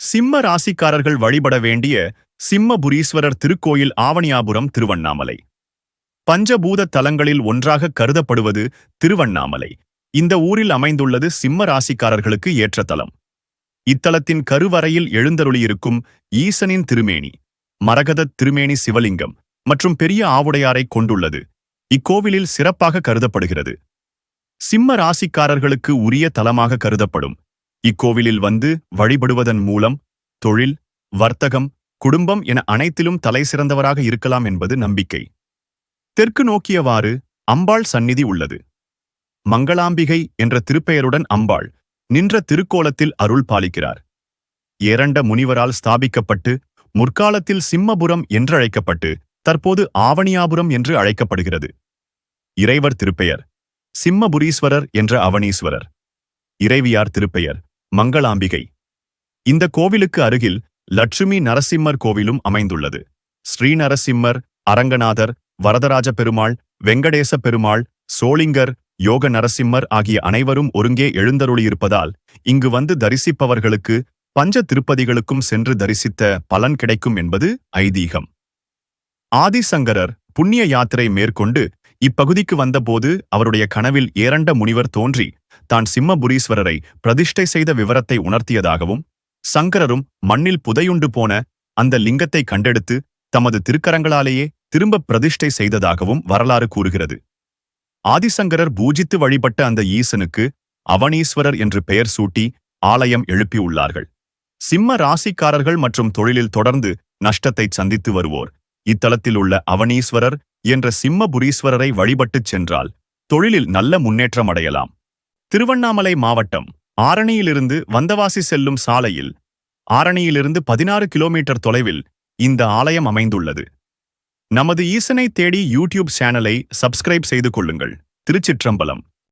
சிம்ம ராசிக்காரர்கள் வழிபட வேண்டிய சிம்மபுரீஸ்வரர் திருக்கோயில் ஆவணியாபுரம் திருவண்ணாமலை. பஞ்சபூத தலங்களில் ஒன்றாக கருதப்படுவது திருவண்ணாமலை. இந்த ஊரில் அமைந்துள்ளது சிம்ம ராசிக்காரர்களுக்கு ஏற்ற தலம். இத்தலத்தின் கருவறையில் எழுந்தருளியிருக்கும் ஈசனின் திருமேனி, மரகதத் திருமேனி சிவலிங்கம் மற்றும் பெரிய ஆவுடையாரை கொண்டுள்ளது. இக்கோவிலில் சிறப்பாக கருதப்படுகிறது. சிம்ம ராசிக்காரர்களுக்கு உரிய தலமாக கருதப்படும் இக்கோவிலில் வந்து வழிபடுவதன் மூலம் தொழில், வர்த்தகம், குடும்பம் என அனைத்திலும் தலைசிறந்தவராக இருக்கலாம் என்பது நம்பிக்கை. தெற்கு நோக்கியவாறு அம்பாள் சந்நிதி உள்ளது. மங்களாம்பிகை என்ற திருப்பெயருடன் அம்பாள் நின்ற திருக்கோலத்தில் அருள் பாலிக்கிறார். ஏரண்ட முனிவரால் ஸ்தாபிக்கப்பட்டு முற்காலத்தில் சிம்மபுரம் என்றழைக்கப்பட்டு தற்போது ஆவணியாபுரம் என்று அழைக்கப்படுகிறது. இறைவர் திருப்பெயர் சிம்மபுரீஸ்வரர் என்ற அவனீஸ்வரர். இறைவியார் திருப்பெயர் மங்களாம்பிகை. இந்த கோவிலுக்கு அருகில் லட்சுமி நரசிம்மர் கோவிலும் அமைந்துள்ளது. ஸ்ரீநரசிம்மர், அரங்கநாதர், வரதராஜ பெருமாள், வெங்கடேச பெருமாள், சோளிங்கர், யோக நரசிம்மர் ஆகிய அனைவரும் ஒருங்கே எழுந்தருளியிருப்பதால் இங்கு வந்து தரிசிப்பவர்களுக்கு பஞ்ச திருப்பதிகளுக்கும் சென்று தரிசித்த பலன் கிடைக்கும் என்பது ஐதீகம். ஆதிசங்கரர் புண்ணிய யாத்திரை மேற்கொண்டு இப்பகுதிக்கு வந்தபோது அவருடைய கனவில் ஏரண்ட முனிவர் தோன்றி தான் சிம்மபுரீஸ்வரரை பிரதிஷ்டை செய்த விவரத்தை உணர்த்தியதாகவும், சங்கரரும் மண்ணில் புதையுண்டு போன அந்த லிங்கத்தை கண்டெடுத்து தமது திருக்கரங்களாலேயே திரும்ப பிரதிஷ்டை செய்ததாகவும் வரலாறு கூறுகிறது. ஆதிசங்கரர் பூஜித்து வழிபட்ட அந்த ஈசனுக்கு அவனீஸ்வரர் என்று பெயர் சூட்டி ஆலயம் எழுப்பியுள்ளார்கள். சிம்ம ராசிக்காரர்கள் மற்றும் தொழிலில் தொடர்ந்து நஷ்டத்தை சந்தித்து வருவோர் இத்தலத்தில் உள்ள அவனீஸ்வரர் என்ற சிம்மபுரீஸ்வரரை வழிபட்டுச் சென்றால் தொழிலில் நல்ல முன்னேற்றம் அடையலாம். திருவண்ணாமலை மாவட்டம் ஆரணியிலிருந்து வந்தவாசி செல்லும் சாலையில் ஆரணியிலிருந்து 16 கிலோமீட்டர் தொலைவில் இந்த ஆலயம் அமைந்துள்ளது. நமது ஈசனை தேடி யூடியூப் சேனலை சப்ஸ்கிரைப் செய்து கொள்ளுங்கள். திருச்சிற்றம்பலம்.